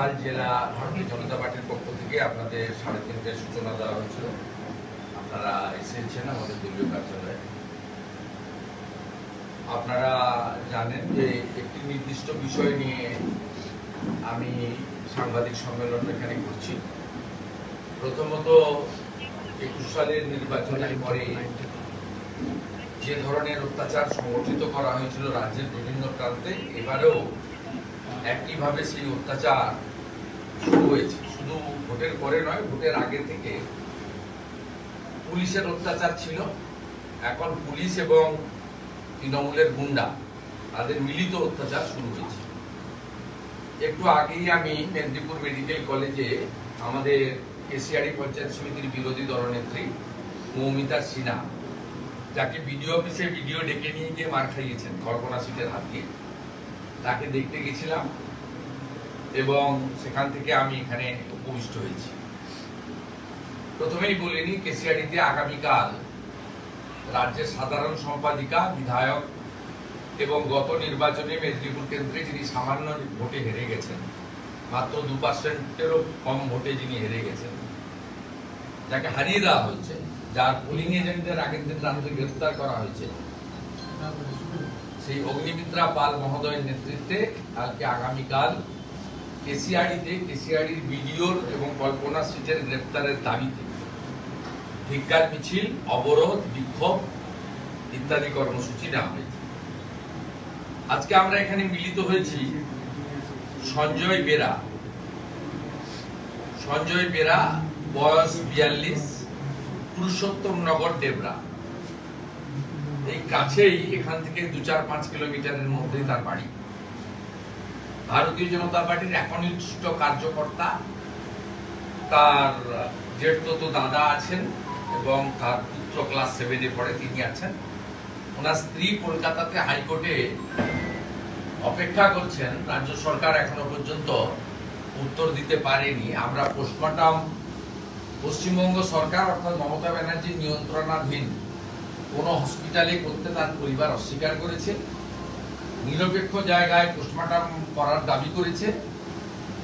ঘাটাল জেলা ভারতীয় জনতা পার্টির পক্ষ থেকে আপনাদের 3:30টায় সূচনা দেওয়া হয়েছিল। আপনারা এসেছেন আমাদের দলীয় কার্যালয়ে। আপনারা জানেন যে একটি নির্দিষ্ট বিষয় নিয়ে আমি সাংবাদিক সম্মেলন এখানে করছি। প্রথমত 21 সালের নির্বাচনের পরে যে ধরনের অত্যাচার সংগঠিত করা হয়েছিল রাজ্যের বিভিন্ন প্রান্তে, এবারেও একইভাবে সেই অত্যাচার শুরু হয়েছে। শুধু ভোটের পরে নয়, ভোটের আগে থেকে পুলিশের অত্যাচার ছিল। এখন পুলিশ এবং তৃণমূলের গুন্ডা তাদের মিলিত অত্যাচার শুরু হয়েছে। একটু আগেই আমি মেদিনীপুর মেডিকেল কলেজে আমাদের কেশিয়াড়ি পঞ্চায়েত সমিতির বিরোধী দলনেত্রী মৌমিতা সিনহা, যাকে বিডিও অফিসে ভিডিও ডেকে নিয়ে গিয়ে মার খাইয়েছেন কল্পনা সিটের হাত দিয়ে, তাকে দেখতে গেছিলাম এবং সেখান থেকে আমি এখানে উপবিষ্ট হয়েছি। প্রথমেই বলিনি, কেশিয়াড়িতে আগামীকাল রাজ্যের সাধারণ সম্পাদিকা, বিধায়ক এবং গত নির্বাচনে মেদিনীপুর কেন্দ্রে যিনি সামান্য ভোটে হেরে গেছেন, মাত্র 2%-এরও কম ভোটে যিনি হেরে গেছেন, যাকে হারিয়ে দেওয়া হয়েছে, যার পোলিং এজেন্টদের আগের দিন রাত্রে গ্রেফতার করা হয়েছে, সেই অগ্নিমিত্রা পাল মহোদয়ের নেতৃত্বে কালকে আগামীকাল কেশিয়াড়িতে কেশিয়াড়ির বিডিওর এবং কল্পনা সিটের গ্রেফতারের দাবিতে ধিক্কার মিছিল, অবরোধ, বিক্ষোভ ইত্যাদি কর্মসূচি নেওয়া হয়েছে। আজকে আমরা এখানে মিলিত হয়েছি সঞ্জয় বেরা, বয়স 42, পুরুষোত্তমনগর, ডেবরা। এই কাছেই, এখান থেকে 2-4-5 কিলোমিটারের মধ্যেই তার বাড়ি। ভারতীয় জনতা পার্টির একনিষ্ঠ কার্যকর্তা, তার জেঠতো দাদা আছেন এবং তার পুত্র ক্লাস 7-এ পড়ে, তিনি আছেন। ওনার স্ত্রী কলকাতাতে হাইকোর্টে অপেক্ষা করছেন। রাজ্য সরকার এখনো পর্যন্ত উত্তর দিতে পারেনি। আমরা পোস্টমর্টম পশ্চিমবঙ্গ সরকার অর্থাৎ মমতা ব্যানার্জির নিয়ন্ত্রণাধীন কোন হসপিটালে করতে তার পরিবার অস্বীকার করেছে। নিরপেক্ষ জায়গায় পোস্টমর্টম করার দাবি করেছে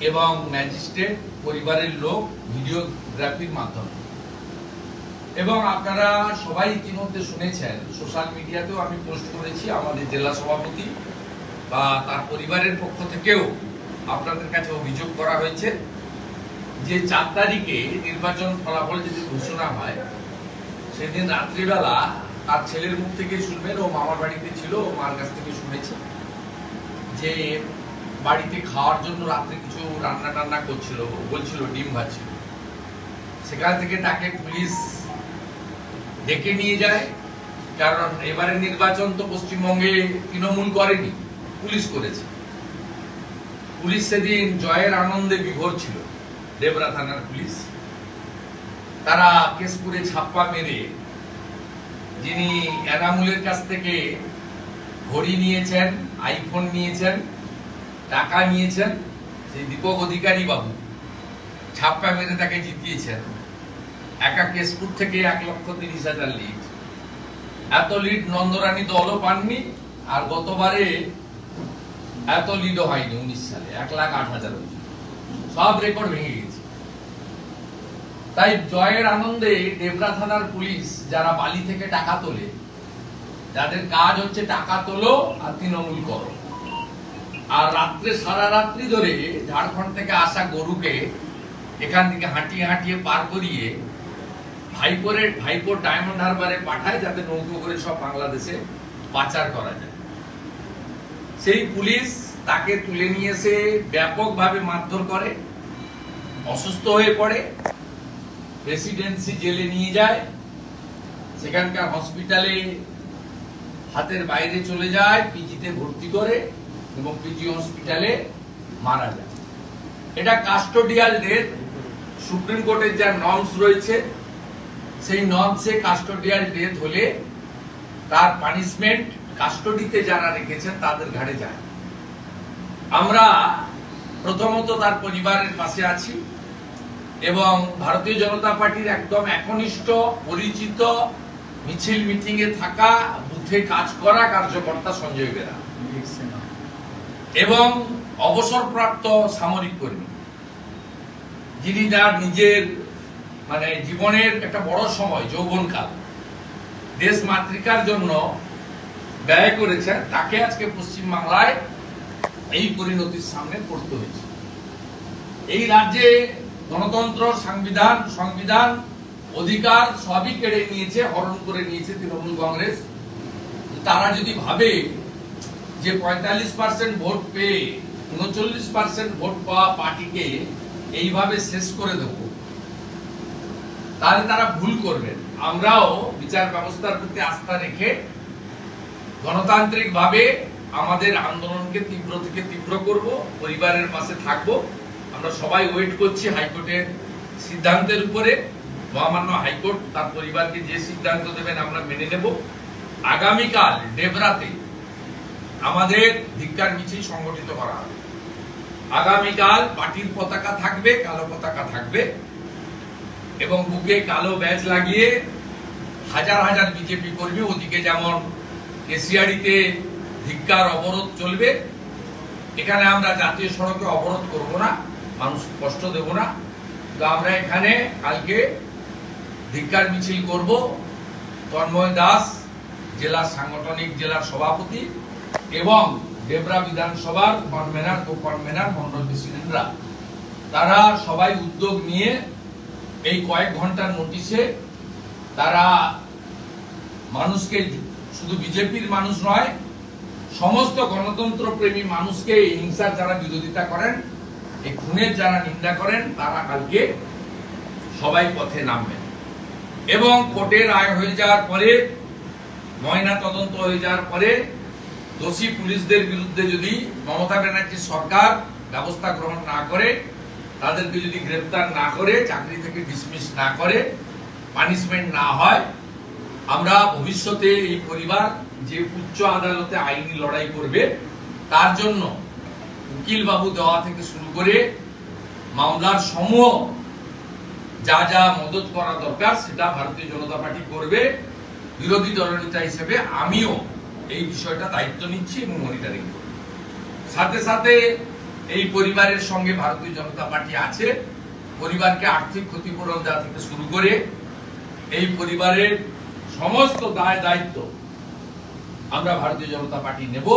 এবং ম্যাজিস্ট্রেট, পরিবারের লোক ভিডিওগ্রাফির মাধ্যমে। এবং আপনারা সবাই ইতিমধ্যে শুনেছেন, সোশ্যাল মিডিয়াতেও আমি পোস্ট করেছি, আমাদের জেলা সভাপতি বা তার পরিবারের পক্ষ থেকেও আপনাদের কাছে অভিযোগ করা হয়েছে যে 4 তারিখে নির্বাচন ফলাফল যদি ঘোষণা হয়, সেদিন রাত্রিবেলা তার ছেলের মুখ থেকে শুনবেন, ও মামার বাড়িতে ছিল, ও মার কাছ থেকে শুনেছে যে বাড়িতে খাওয়ার জন্য রাত্রে কিছু রান্না টান্না করছিল, বলছিল ডিম ভাজছিল। সেখান থেকে তাকে পুলিশ ডেকে নিয়ে যায়, কারণ এবারে নির্বাচন তো পশ্চিমবঙ্গে তৃণমূল করেনি, পুলিশ করেছে। পুলিশ সেদিন জয়ের আনন্দে বিভোর ছিল, ডেবরা থানার পুলিশ। তারা কেশপুরে ছাপ্পা মেরে, যিনি এনামুলের কাছ থেকে ঘড়ি নিয়েছেন, আইফোন নিয়েছেন, টাকা নিয়েছেন, সেই দীপক অধিকারী বাবু ছাপ্পা মেরে তাকে জিতিয়েছেন। একা কেশপুর থেকে 1,30,000 লিড। এত লিড নন্দরানী দলও পাননি, আর গতবারে এত লিডও হয়নি 19 সালে, 1,08,000 হয়েছে। সব রেকর্ড ভেঙে গেছে। তাই জয়ের আনন্দে ডেবরা থানার পুলিশ, যারা বালি থেকে টাকা তোলে, যাদের কাজ হচ্ছে টাকা তোলো আর তৃণমূল করো, আর রাত্রে সারা রাত্রি ধরে ঝাড়খণ্ড থেকে আসা গরুকে এখান থেকে হাঁটিয়ে পার করিয়ে ভাইপোর ডায়মন্ড হারবারে পাঠায়, যাতে নৌকো করে সব বাংলাদেশে পাচার করা যায়। সেই পুলিশ তাকে তুলে নিয়ে এসে ব্যাপকভাবে মারধর করে, অসুস্থ হয়ে পড়ে, প্রেসিডেন্সি জেলে নিয়ে যায়, সেখানকার হসপিটালে হাতের বাইরে চলে যায়, পিজিতে ভর্তি করে এবং পিজি হসপিটালে মারা যায়। এটা কাস্টোডিয়াল ডেথ। সুপ্রিম কোর্টের যা নর্মস রয়েছে, সেই নর্মসে কাস্টোডিয়াল ডেথ হলে তার পানিশমেন্ট কাস্টোডিতে যারা রেখেছেন তাদের ঘাড়ে যায়। আমরা প্রথমত তার পরিবারের পাশে আছি এবং ভারতীয় জনতা পার্টির একদম একনিষ্ঠ, পরিচিত, মিছিল মিটিং এ থাকা, বুথে কাজ করা কার্যকর্তা সঞ্জয় বেরা এবং অবসরপ্রাপ্ত সামরিক কর্মী যিনি তার নিজের মানে জীবনের একটা বড় সময় যৌবনকাল দেশ মাতৃকার জন্য ব্যয় করেছেন, তাকে আজকে পশ্চিমবাংলায় এই পরিণতির সামনে পড়তে হয়েছে। এই রাজ্যে গণতন্ত্র, সংবিধান অধিকার সবই কেড়ে নিয়েছে, হরণ করে নিয়েছে তৃণমূল কংগ্রেস। তারা যদি ভাবে যে 45% ভোট পেয়ে 39% ভোট পাওয়া পার্টিকে এইভাবে শেষ করে দেব, তাহলে তারা ভুল করবেন। আমরাও বিচার ব্যবস্থার প্রতি আস্থা রেখে গণতান্ত্রিক ভাবে আমাদের আন্দোলনকে তীব্র থেকে তীব্র করব, পরিবারের পাশে থাকব। আমরা সবাই ওয়েট করছি হাইকোর্টের সিদ্ধান্তের উপরে। মহামান্য হাইকোর্ট তার পরিবারকে যে সিদ্ধান্ত দেবেন আমরা মেনে নেব। আগামীকাল ডেবরাতে আমাদের ধিক্কার মিছিল সংগঠিত করা হবে। আগামীকাল পার্টির পতাকা থাকবে, কালো পতাকা থাকবে এবং বুকে কালো ব্যাজ লাগিয়ে হাজার হাজার বিজেপি কর্মী, ওদিকে যেমন কেশিয়াড়িতে ধিক্কার অবরোধ চলবে, এখানে আমরা জাতীয় সড়কে অবরোধ করব না, মানুষ কষ্ট দেব না। তো আমরা এখানে কালকে ধিক্কার মিছিল করব। তন্ময় দাস জেলার সাংগঠনিক জেলার সভাপতি এবং ডেবরা বিধানসভার কনভেনার, কো-কনভেনার, মন্ডল প্রেসিডেন্টরা, তারা সবাই উদ্যোগ নিয়ে এই কয়েক ঘন্টার নোটিশে তারা মানুষকে, শুধু বিজেপির মানুষ নয়, সমস্ত গণতন্ত্র প্রেমী মানুষকে হিংসার যারা বিরোধিতা করেন, এই খুনের যারা নিন্দা করেন, তারা কালকে সবাই পথে নামবেন। এবং কোর্টের রায় হয়ে যাওয়ার পরে, ময়না তদন্ত হয়ে যাওয়ার পরে দোষী পুলিশদের বিরুদ্ধে যদি মমতা ব্যানার্জি সরকার ব্যবস্থা গ্রহণ না করে, তাদেরকে যদি গ্রেফতার না করে, চাকরি থেকে ডিসমিস না করে, পানিশমেন্ট না হয়, আমরা ভবিষ্যতে এই পরিবার যে উচ্চ আদালতে আইনি লড়াই করবে, তার জন্য উকিল বাবু দেওয়া থেকে শুরু করে মামলার সমূহ যা যা মদত করা দরকার সেটা ভারতীয় জনতা পার্টি করবে। বিরোধী দলনেতা হিসেবে আমিও এই বিষয়টা দায়িত্ব নিচ্ছি এবং মনিটরিং করব। সাথে সাথে এই পরিবারের সঙ্গে ভারতীয় জনতা পার্টি আছে। পরিবারকে আর্থিক ক্ষতিপূরণ দেওয়া থেকে শুরু করে এই পরিবারের সমস্ত দায় দায়িত্ব আমরা ভারতীয় জনতা পার্টি নেব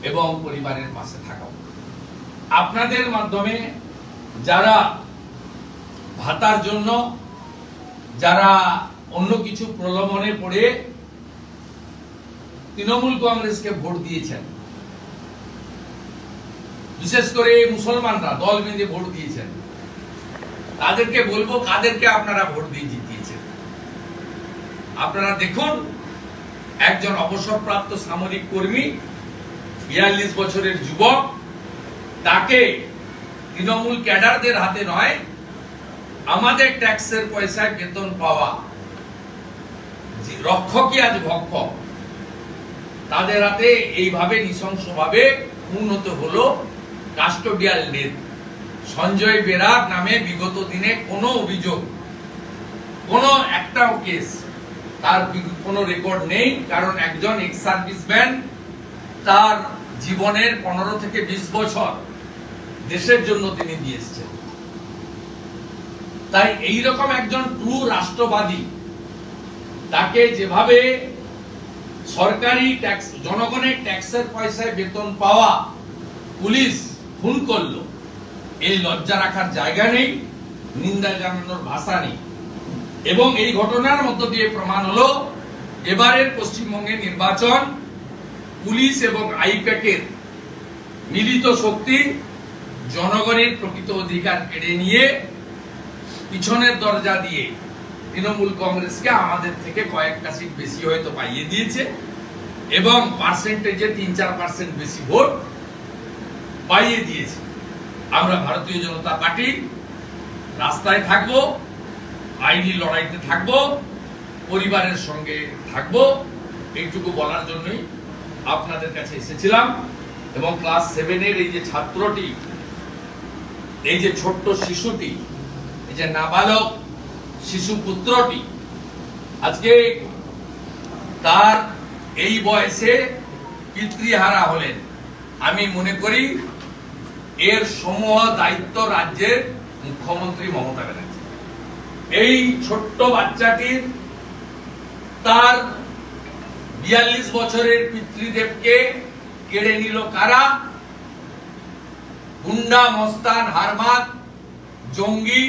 এবং পরিবারের পাশে থাকব। আপনাদের মাধ্যমে যারা ভাতার জন্য, যারা অন্য কিছু প্রলোভনে পড়ে তৃণমূল কংগ্রেসকে ভোট দিয়েছেন, বিশেষ করে মুসলমানরা দল বেঁধে ভোট দিয়েছেন, তাদেরকে বলবো কাদেরকে আপনারা ভোট দিয়ে জিতিয়েছেন। আপনারা দেখুন, একজন অবসরপ্রাপ্ত সামরিক কর্মী, 42 বছরের যুবক, তাকে তৃণমূল ক্যাডারদের হাতে নয়, আমাদের ট্যাক্সের পয়সায় বেতন পাওয়া রক্ষকই আজ ভক্ষক, তাদের হাতে এইভাবে নৃশংসভাবে খুন হতে হলো। Custodial death. সঞ্জয় বেরার নামে বিগত দিনে কোনো অভিযোগ, কোনো একটাও কেস, তার কোনো রেকর্ড নেই। কারণ একজন এক্স সার্ভিসম্যান তার জীবনের 15 থেকে 20 বছর দেশের জন্য তিনি দিয়ে এসেছেন। তাই এইরকম একজন ট্রু রাষ্ট্রবাদী, তাকে যেভাবে সরকারি ট্যাক্স, জনগণের ট্যাক্সের পয়সায় বেতন পাওয়া পুলিশ খুন করলো, এই লজ্জা রাখার জায়গা নেই, নিন্দা জানানোর ভাষা নেই। এবং এই ঘটনার মধ্য দিয়ে প্রমাণ হলো এবারের পশ্চিমবঙ্গের নির্বাচন পুলিশ এবং আইপ্যাকের মিলিত শক্তি জনগণের প্রকৃত অধিকার কেড়ে নিয়ে পিছনের দরজা দিয়ে তৃণমূল কংগ্রেসকে আমাদের থেকে কয়েকটা সিট বেশি হয়তো পাইয়ে দিয়েছে এবং পার্সেন্টেজে 3-4% বেশি ভোট পাইয়ে দিয়েছে। আমরা ভারতীয় জনতা পার্টি রাস্তায় থাকবো, আইনি লড়াইতে থাকবো, পরিবারের সঙ্গে থাকবো, এইটুকু বলার জন্যই আপনাদের কাছে এসেছিলাম। এবং ক্লাস 7-এর এই যে ছাত্রটি, এই যে ছোট্ট শিশুটি, এই যে নাবালক শিশু পুত্রটি, আজকে তার এই বয়সে পিতৃহারা হলেন। আমি মনে করি এর সমূহ দায়িত্ব রাজ্যের মুখ্যমন্ত্রী মমতা ব্যানার্জি। এই ছোট্ট বাচ্চাটির তার 42 বছরের পিতৃদেবকে কেড়ে নিল কারা? গুন্ডা, মস্তান, হারমাদ, জঙ্গি,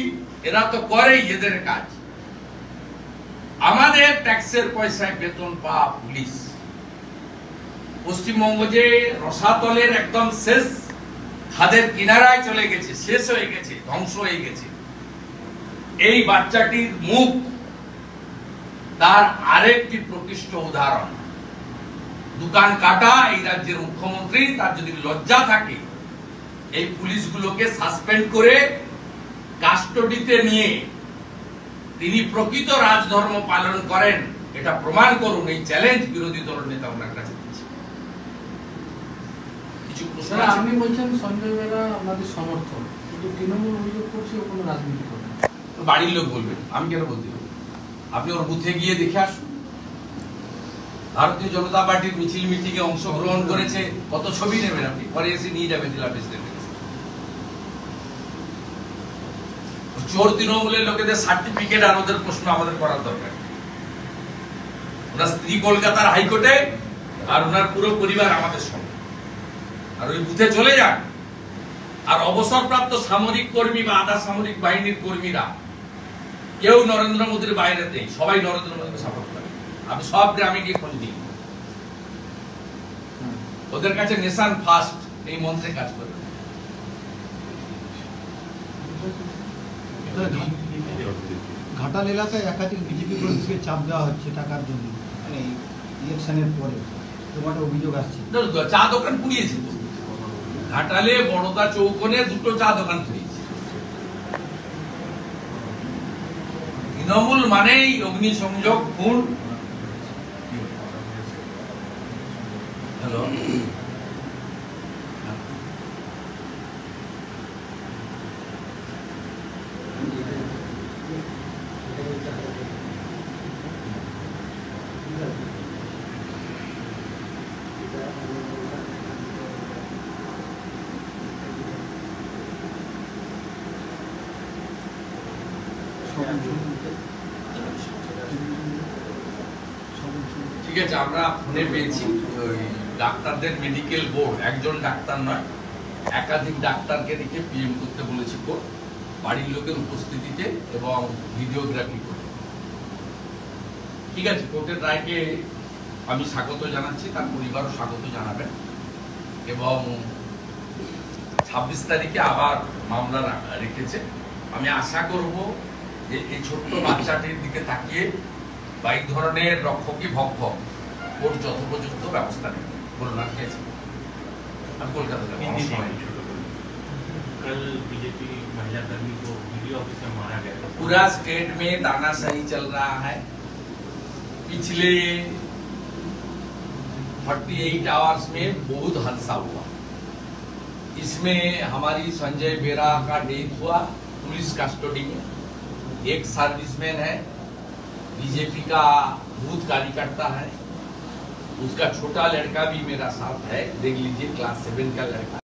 এরা তো করেই এদের কাজ। আমাদের ট্যাক্সের পয়সায় বেতন পাওয়া পুলিশ পশ্চিমবঙ্গ যে রসাতলের একদম শেষ খাদের কিনারায় চলে গেছে, শেষ হয়ে গেছে, ধ্বংস হয়ে গেছে। এই বাচ্চাটির মুখ তার আরেকটি প্রকৃষ্ট উদাহরণ। দোকান কাটা এই রাজ্যের মুখ্যমন্ত্রী, তার যদি লজ্জা থাকে এই পুলিশগুলোকে সাসপেন্ড করে কাস্টডিতে নিয়ে তিনি প্রকৃত রাজধর্ম পালন করেন, এটা প্রমাণ করুন। এই চ্যালেঞ্জ বিরোধী দল নেতা ওনার কাছে দিচ্ছে। কিছু প্রশ্ন আছে? আপনি বলছেন সঞ্জয় বেরা আমাদের সমর্থক, কিন্তু তৃণমূল অভিযোগ করছে ও কোনো রাজনীতি করে না। বাড়ির লোক বলবেন, আমি কেন বলতে হবে? আপনি ওর বুথে গিয়ে দেখে আসুন। ভারতীয় জনতা পার্টির মিছিল মিটিংয়ে অংশগ্রহণ করেছে, কত ছবি নেবেন আপনি, পরে এসে নিয়ে যাবেন জেলা প্রেসিডেন্টের কাছে। চোর তৃণমূলের লোকেদের সার্টিফিকেট আর ওদের প্রশ্ন আমাদের করার দরকার। ওনার স্ত্রী কলকাতার হাইকোর্টে, আর ওনার পুরো পরিবার আমাদের সঙ্গে। আর ওই বুথে চলে যান, আর অবসরপ্রাপ্ত সামরিক কর্মী বা আধা সামরিক বাহিনীর কর্মীরা কেউ নরেন্দ্র মোদীর বাইরে নেই, সবাই নরেন্দ্র মোদীকে সাপোর্ট করে। আমি সব গ্রামে গিয়ে খোঁজ দিই, ওদের কাছে নেশান ফার্স্ট এই মন্ত্রে কাজ করে। ঘাটাল এলাকায় একাধিক বিজেপি কর্মীকে চাপ দেওয়া হচ্ছে টাকার জন্য, মানে ইলেকশনের পরে তোমার অভিযোগ আসছে। চা দোকান পুড়িয়েছে তো ঘাটালে, বড়দা চৌকনে দুটো চা দোকান পুড়িয়েছে। তৃণমূল মানেই অগ্নিসংযোগ, খুন। হ্যালো, ঠিক আছে, আমরা ফোনে পেয়েছি ওই ডাক্তারদের মেডিকেল বোর্ড, একজন ডাক্তার নয় একাধিক ডাক্তারকে দেখে পিএম করতে বলেছি কোর্ট, বাড়ির লোকের উপস্থিতিতে এবং ভিডিওগ্রাফি করে। ঠিক আছে, কোর্টের রায়কে আমি স্বাগত জানাচ্ছি, তার পরিবারও স্বাগত জানাবেন, এবং 26 তারিখে আবার মামলা রেখেছে। আমি আশা করব যে এই ছোট্ট বাচ্চাটির দিকে তাকিয়ে বা এই ধরনের রক্ষকী ভক্ষক কোর্ট যথোপযুক্ত ব্যবস্থা নেবে। বলুন আর কি আছে? আমি কলকাতা যাব। कल बीजेपी महिला कर्मी को वीडियो ऑफिस में मारा गया था। पूरा स्टेट में तानाशाही चल रहा है। पिछले 48 आवर्स में बहुत हादसा हुआ। इसमें हमारी संजय बेरा का डेथ हुआ पुलिस कस्टडी में। एक सर्विसमैन है, बीजेपी का बूथ कार्यकर्ता है, उसका छोटा लड़का भी मेरा साथ है, देख लीजिए क्लास 7 का लड़का।